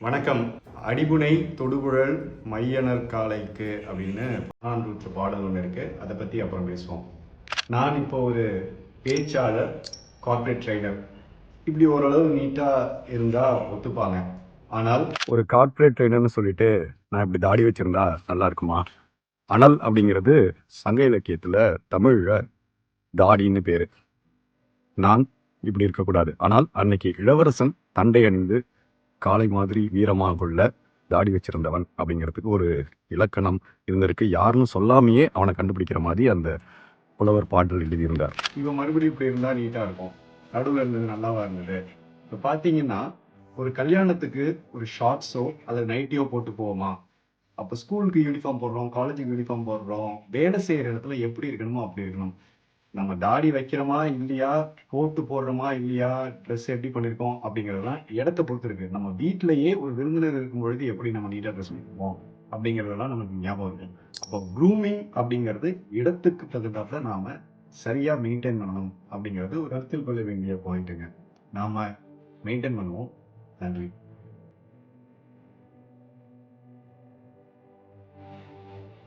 வணக்கம். அடிபுனை தொடுகுழல் மையனர் காலைக்கு அப்படின்னு புறநானூற்று பாடல் ஒன்று இருக்கு. அதை பற்றி அப்புறம் பேசுவோம். நான் இப்போ ஒரு பேச்சாளர், கார்ப்பரேட் ட்ரைனர், இப்படி ஓரளவு நீட்டாக இருந்தால் ஒத்துப்பாங்க. ஆனால் ஒரு கார்ப்பரேட் ட்ரைனர்னு சொல்லிட்டு நான் இப்படி தாடி வச்சிருந்தா நல்லா இருக்குமா? அனல் அப்படிங்கிறது சங்க இலக்கியத்தில் தமிழில் தாடின்னு பேர். நான் இப்படி இருக்கக்கூடாது. ஆனால் அன்னைக்கு இளவரசன் தண்டை அணிந்து காளை மாதிரி வீரமாக கொள்ள தாடி வச்சிருந்தவன் அப்படிங்கிறதுக்கு ஒரு இலக்கணம் இருந்திருக்கு. யாருன்னு சொல்லாமையே அவனை கண்டுபிடிக்கிற மாதிரி அந்த புலவர் பாடல் எழுதியிருந்தார். இவன் மறுபடியும் இப்படி இருந்தா நீட்டா இருக்கும், நடுவில் இருந்தது நல்லாவா இருந்தது. இப்போ பார்த்தீங்கன்னா ஒரு கல்யாணத்துக்கு ஒரு ஷார்ட்ஸோ அல்லது நைட்டியோ போட்டு போவோமா? அப்போ ஸ்கூலுக்கு யூனிஃபார்ம் போடுறோம், காலேஜுக்கு யூனிஃபார்ம் போடுறோம். வேலை செய்கிற இடத்துல எப்படி இருக்கணுமோ அப்படி இருக்கணும். நம்ம தாடி வைக்கிறோமா இல்லையா, கோட்டு போடுறோமா இல்லையா, ட்ரெஸ் எப்படி பண்ணியிருக்கோம் அப்படிங்கிறதெல்லாம் இடத்தை பொறுத்து இருக்கு. நம்ம வீட்டிலேயே ஒரு விருந்தினர் இருக்கும் பொழுது எப்படி நம்ம நீட்டாக ட்ரெஸ் பண்ணிருப்போம் அப்படிங்கிறதெல்லாம் நமக்கு ஞாபகம் இருக்கு. அப்போ க்ரூமிங் அப்படிங்கிறது இடத்துக்கு தகுந்தாப்புல நாம சரியா மெயின்டைன் பண்ணணும் அப்படிங்கிறது ஒரு கருத்தில் கொள்ள வேண்டிய பாயிண்ட்டுங்க. நாம மெயின்டைன் பண்ணுவோம். நன்றி.